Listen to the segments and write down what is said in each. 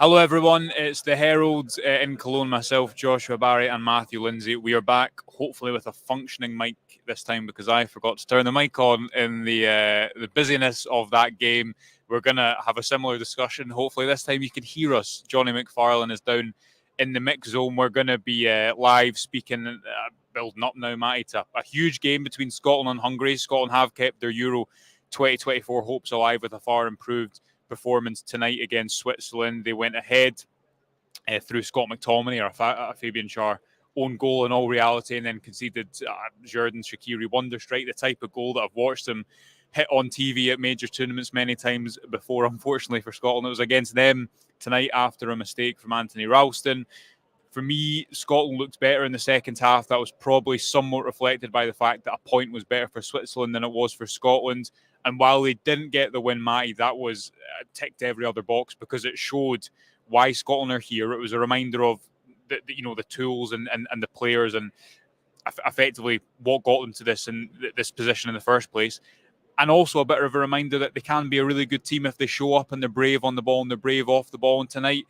Hello, everyone. It's the Herald in Cologne. Myself, Joshua Barry, and Matthew Lindsay. We are back, hopefully with a functioning mic this time because I forgot to turn the mic on in the busyness of that game. We're gonna have a similar discussion. Hopefully, this time you can hear us. Johnny McFarlane is down in the mix zone. We're gonna be live speaking, building up now, Matty, to a huge game between Scotland and Hungary. Scotland have kept their Euro 2024 hopes alive with a far improved performance tonight against Switzerland. They went ahead through Scott McTominay or Fabian Schär own goal in all reality, and then conceded Xherdan Shaqiri wonder strike, the type of goal that I've watched him hit on TV at major tournaments many times before. Unfortunately for Scotland, it was against them tonight after a mistake from Anthony Ralston. For me, Scotland looked better in the second half. That was probably somewhat reflected by the fact that a point was better for Switzerland than it was for Scotland. And while they didn't get the win, Matty, that was ticked every other box because it showed why Scotland are here. It was a reminder of the tools and the players and effectively what got them to this position in the first place. And also a bit of a reminder that they can be a really good team if they show up and they're brave on the ball and they're brave off the ball. And tonight,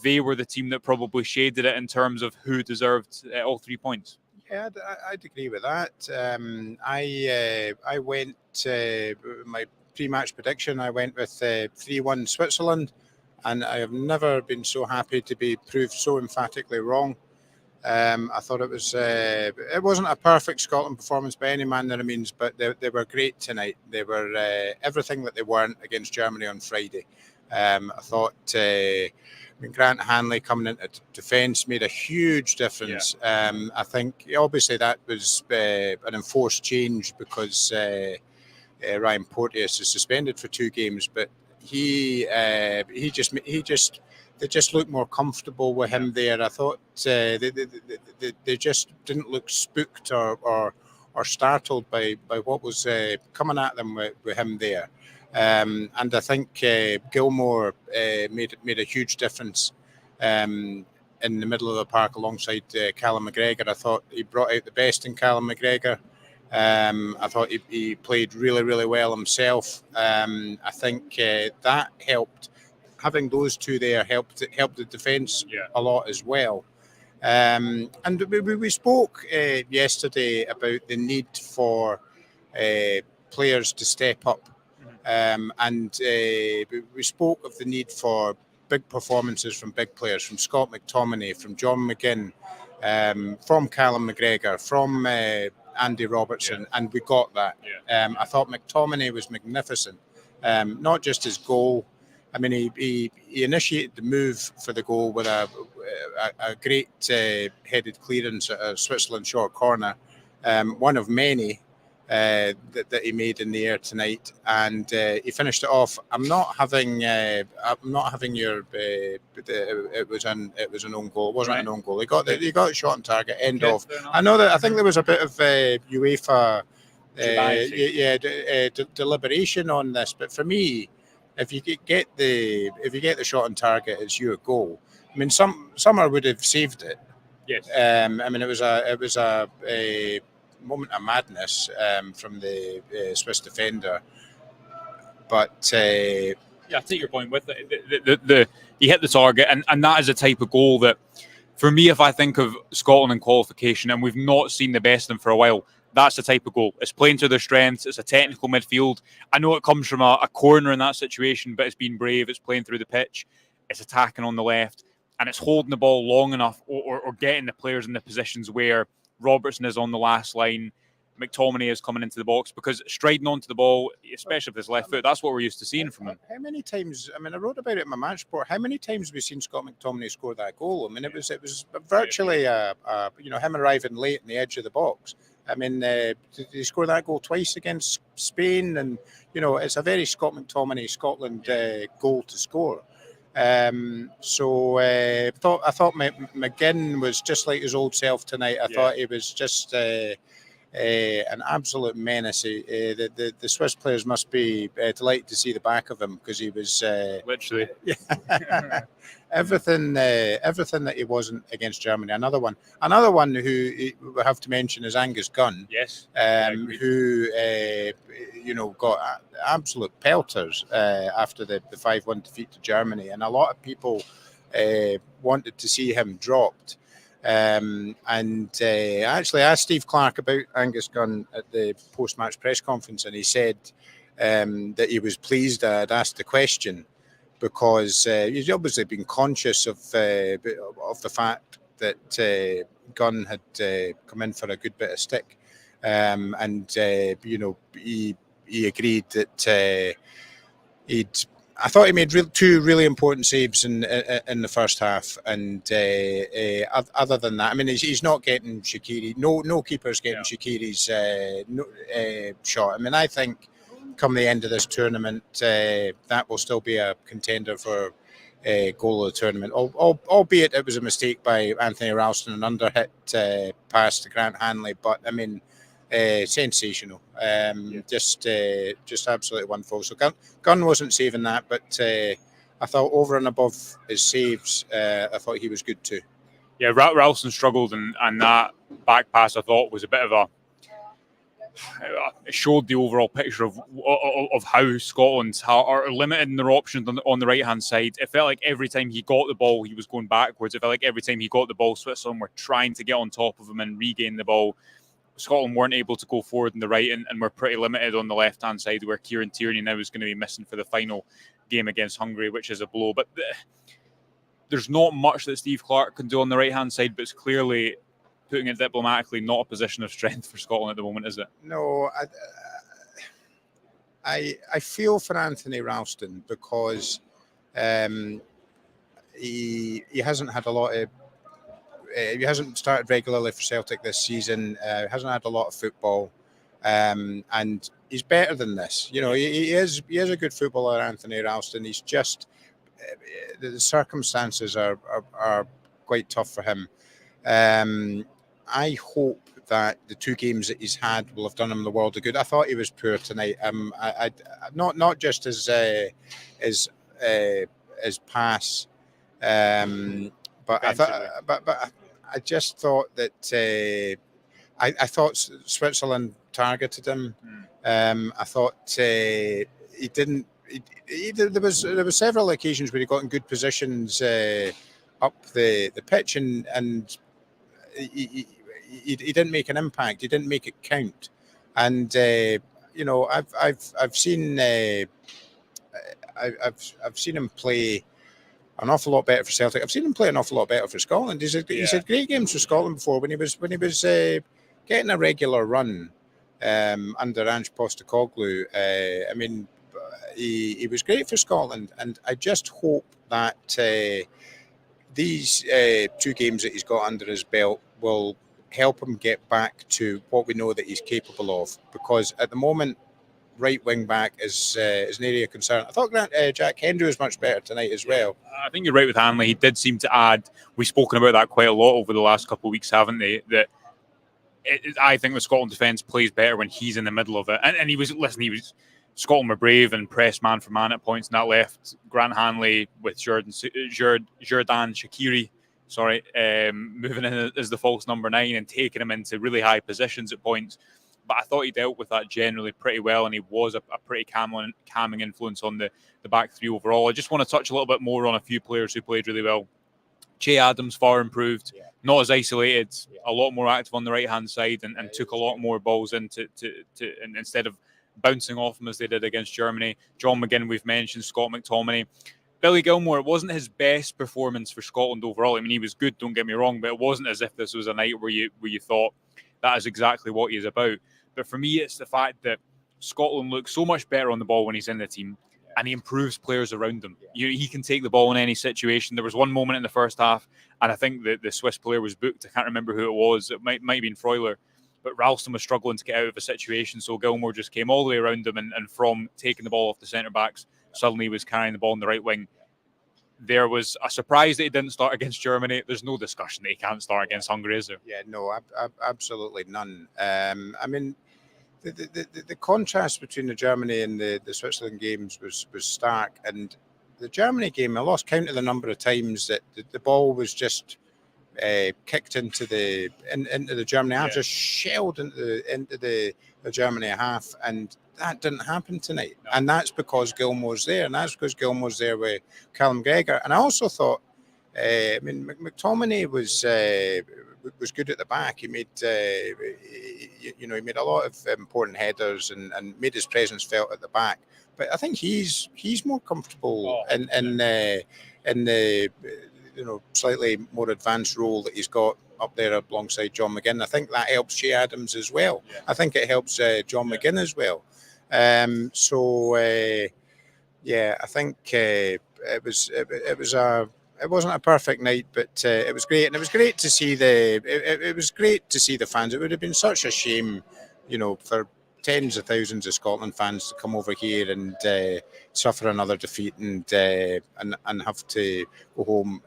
they were the team that probably shaded it in terms of who deserved all 3 points. Yeah, I'd agree with that. I went my pre-match prediction. I went with 3-1 Switzerland, and I have never been so happy to be proved so emphatically wrong. I thought it wasn't a perfect Scotland performance by any manner of means, but they were great tonight. They were everything that they weren't against Germany on Friday. I thought Grant Hanley coming into defence made a huge difference. Yeah. I think obviously that was an enforced change because Ryan Porteous is suspended for 2 games, but they just looked more comfortable with him there. I thought they just didn't look spooked or startled by what was coming at them with him there. And I think Gilmore made a huge difference in the middle of the park alongside Callum McGregor. I thought he brought out the best in Callum McGregor. I thought he played really, really well himself. I think that helped. Having those two there helped the defence a lot as well. And we spoke yesterday about the need for players to step up. And we spoke of the need for big performances from big players, from Scott McTominay, from John McGinn, from Callum McGregor, from Andy Robertson, and we got that. I thought McTominay was magnificent, not just his goal. I mean, he initiated the move for the goal with a great headed clearance at a Switzerland short corner, one of many that he made in the air tonight, and he finished it off. I'm not having your. It was an own goal. It wasn't an own goal. He got a shot on target. End of. I know that. I think there was a bit of UEFA deliberation on this, but for me, if you get the shot on target, it's your goal. I mean, Summer would have saved it. Yes. I mean, it was a moment of madness from the Swiss defender, but I take your point with it. He hit the target, and that is a type of goal that, for me, if I think of Scotland in qualification, and we've not seen the best of them for a while, that's the type of goal. It's playing to their strengths. It's a technical midfield. I know it comes from a corner in that situation, but it's being brave. It's playing through the pitch. It's attacking on the left, and it's holding the ball long enough or getting the players in the positions where Robertson is on the last line, McTominay is coming into the box, because striding onto the ball, especially with his left foot, that's what we're used to seeing from him. How many times? I mean, I wrote about it in my match report. How many times have we seen Scott McTominay score that goal? I mean, it was virtually him arriving late in the edge of the box. I mean, did he score that goal twice against Spain? And it's a very Scott McTominay Scotland goal to score. So I thought McGinn was just like his old self tonight. I thought he was just an absolute menace. The Swiss players must be delighted to see the back of him, because he was literally everything that he wasn't against Germany. Another one who we have to mention is Angus Gunn. Yes, who got absolute pelters after the 5-1 defeat to Germany, and a lot of people wanted to see him dropped. And I actually asked Steve Clarke about Angus Gunn at the post-match press conference, and he said that he was pleased I'd asked the question, because he's obviously been conscious of the fact that Gunn had come in for a good bit of stick, and he agreed that I thought he made two really important saves in the first half, and other than that, I mean, he's not getting Shaqiri. No keeper's getting Shaqiri's shot. I mean, I think come the end of this tournament, that will still be a contender for goal of the tournament. Albeit it was a mistake by Anthony Ralston, an underhit pass to Grant Hanley, but I mean. Sensational, just absolutely wonderful. So Gunn wasn't saving that, but I thought over and above his saves, I thought he was good too. Yeah, Ralston struggled, and that back pass I thought was a bit of it showed the overall picture of how Scotland are limited in their options on the right hand side. It felt like every time he got the ball, he was going backwards. It felt like every time he got the ball, Switzerland were trying to get on top of him and regain the ball. Scotland weren't able to go forward in the right, and we're pretty limited on the left-hand side, where Kieran Tierney now is going to be missing for the final game against Hungary, which is a blow. But there's not much that Steve Clarke can do on the right-hand side, but it's clearly, putting it diplomatically, not a position of strength for Scotland at the moment, is it? No, I feel for Anthony Ralston, because he hasn't had a lot of. He hasn't started regularly for Celtic this season. Hasn't had a lot of football, and he's better than this. You know, he is a good footballer, Anthony Ralston. He's just the circumstances are quite tough for him. I hope that the two games that he's had will have done him the world of good. I thought he was poor tonight. I not just his pass. But I just thought that I thought Switzerland targeted him. I thought he didn't. There was several occasions where he got in good positions up the pitch, and he didn't make an impact. He didn't make it count. And I've seen I've seen him play an awful lot better for Celtic. I've seen him play an awful lot better for Scotland. He's had great games for Scotland before when he was getting a regular run under Ange Postecoglou. I mean, he was great for Scotland, and I just hope that these two games that he's got under his belt will help him get back to what we know that he's capable of. Because at the moment, right wing back is an area of concern. I thought Jack Hendry was much better tonight as well. I think you're right with Hanley. He did seem to add. We've spoken about that quite a lot over the last couple of weeks, haven't they? That I think the Scotland defence plays better when he's in the middle of it. And he was Scotland were brave and pressed man for man at points, and that left Grant Hanley with Jordan Shaqiri, moving in as the false number 9 and taking him into really high positions at points. But I thought he dealt with that generally pretty well, and he was a pretty calming influence on the back three overall. I just want to touch a little bit more on a few players who played really well. Che Adams far improved, not as isolated, a lot more active on the right-hand side, and took a lot more balls in and instead of bouncing off him as they did against Germany. John McGinn, we've mentioned, Scott McTominay. Billy Gilmour, it wasn't his best performance for Scotland overall. I mean, he was good, don't get me wrong, but it wasn't as if this was a night where you thought that is exactly what he's about. But for me, it's the fact that Scotland looks so much better on the ball when he's in the team, and he improves players around him. He can take the ball in any situation. There was one moment in the first half, and I think the Swiss player was booked. I can't remember who it was. It might have been Freuler. But Ralston was struggling to get out of a situation, so Gilmour just came all the way around him, and from taking the ball off the centre-backs, suddenly he was carrying the ball in the right wing. There was a surprise that he didn't start against Germany. There's no discussion that he can't start against Hungary, is there? Yeah, no, absolutely none. I mean, the contrast between the Germany and the Switzerland games was stark. And the Germany game, I lost count of the number of times that the ball was just kicked into the Germany half, just shelled into the Germany half, and that didn't happen tonight. And that's because Gilmour's there, and that's because Gilmour's there with Callum Gregor. And I also thought I mean, McTominay was good at the back. He made he made a lot of important headers and made his presence felt at the back. But I think he's more comfortable in the slightly more advanced role that he's got up there alongside John McGinn. I think that helps Che Adams as well. Yeah. I think it helps John McGinn as well. Yeah, I think it wasn't a perfect night, but it was great, and it was great to see it was great to see the fans. It would have been such a shame, for tens of thousands of Scotland fans to come over here and suffer another defeat and have to go home.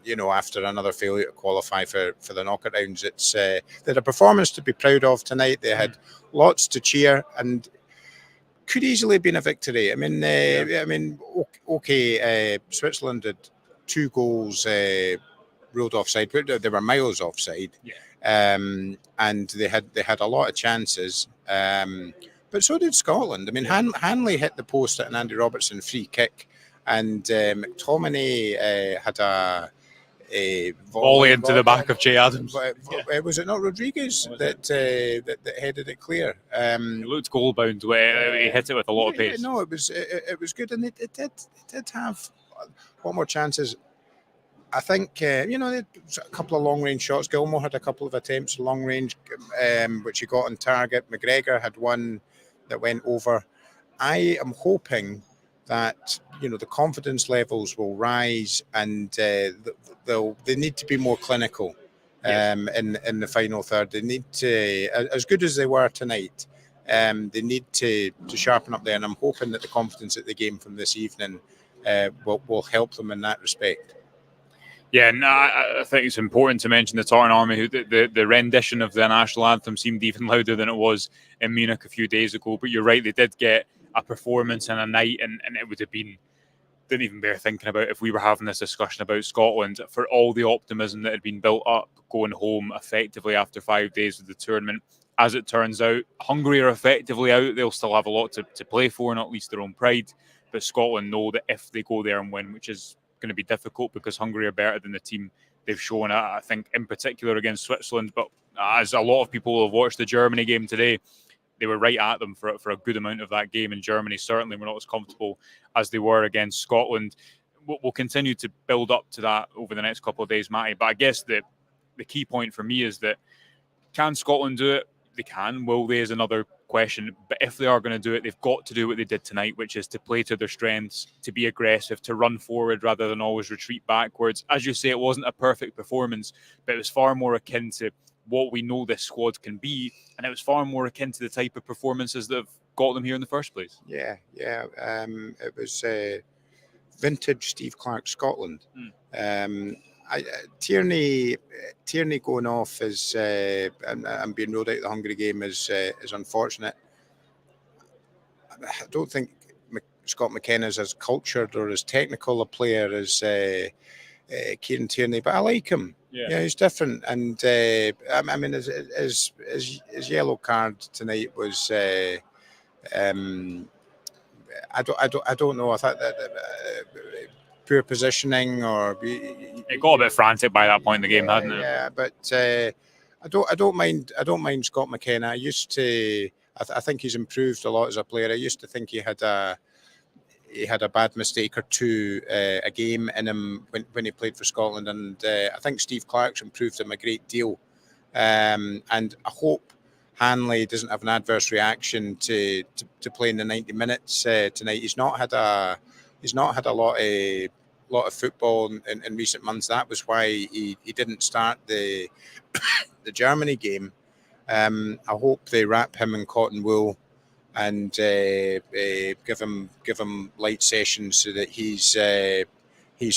After another failure to qualify for the knockout rounds. They had a performance to be proud of tonight. They had lots to cheer and could easily have been a victory. I mean, Switzerland had 2 goals ruled offside, but they were miles offside. Yeah. And they had a lot of chances. But so did Scotland. I mean, Hanley hit the post at an Andy Robertson free kick, and McTominay had a volley into the back of Che Adams. Was it not Rodriguez that headed it clear? It looked goal bound. He hit it with a lot of pace. No, it was good, and it did have a lot more chances. I think a couple of long range shots. Gilmore had a couple of attempts long range, which he got on target. McGregor had one that went over. I am hoping that the confidence levels will rise, and they need to be more clinical in the final third. They need to, as good as they were tonight, they need to sharpen up there, and I'm hoping that the confidence at the game from this evening will help them in that respect. Yeah, and I think it's important to mention the Tartan Army, who the rendition of the national anthem seemed even louder than it was in Munich a few days ago. But you're right, they did get a performance and a night, and it would have been, didn't even bear thinking about if we were having this discussion about Scotland, for all the optimism that had been built up going home effectively after 5 days of the tournament. As it turns out, Hungary are effectively out. They'll still have a lot to play for, not least their own pride. But Scotland know that if they go there and win, which is going to be difficult because Hungary are better than the team they've shown, I think, in particular against Switzerland. But as a lot of people have watched the Germany game today, they were right at them for a good amount of that game. In Germany certainly were not as comfortable as they were against Scotland. We'll continue to build up to that over the next couple of days, Matty. But I guess the key point for me is that, can Scotland do it? They can. Will they is another question. But if they are going to do it, they've got to do what they did tonight, which is to play to their strengths, to be aggressive, to run forward rather than always retreat backwards. As you say, it wasn't a perfect performance, but it was far more akin to what we know this squad can be, and it was far more akin to the type of performances that have got them here in the first place. Yeah. It was vintage Steve Clarke Scotland. Tierney going off is and being ruled out of the Hungary game is unfortunate. I don't think Scott McKenna is as cultured or as technical a player as Kieran Tierney, but I like him. Yeah, he's different, and I mean, his yellow card tonight was. I don't know. I thought that poor positioning, or it got a bit frantic by that point in the game, hadn't it? Yeah, but I don't mind Scott McKenna. I used to. I think he's improved a lot as a player. I used to think he had a bad mistake or two a game in him when he played for Scotland, and I think Steve Clarke's improved him a great deal. And I hope Hanley doesn't have an adverse reaction to playing the 90 minutes tonight. He's not had a lot of football in recent months. That was why he didn't start the Germany game. I hope they wrap him in cotton wool and give him light sessions so that he's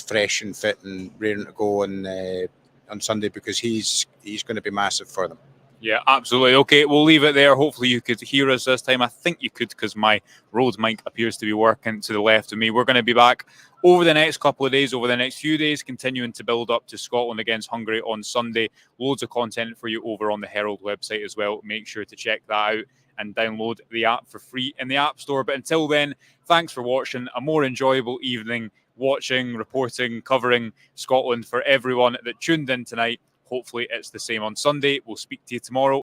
fresh and fit and raring to go on Sunday, because he's going to be massive for them. Yeah, absolutely. Okay, we'll leave it there. Hopefully you could hear us this time. I think you could, because my Rode mic appears to be working to the left of me. We're going to be back over the next couple of days, over the next few days, continuing to build up to Scotland against Hungary on Sunday. Loads of content for you over on the Herald website as well. Make sure to check that out. and download the app for free in the App Store. But until then, thanks for watching. A more enjoyable evening watching, reporting, covering Scotland for everyone that tuned in tonight. Hopefully it's the same on Sunday. We'll speak to you tomorrow.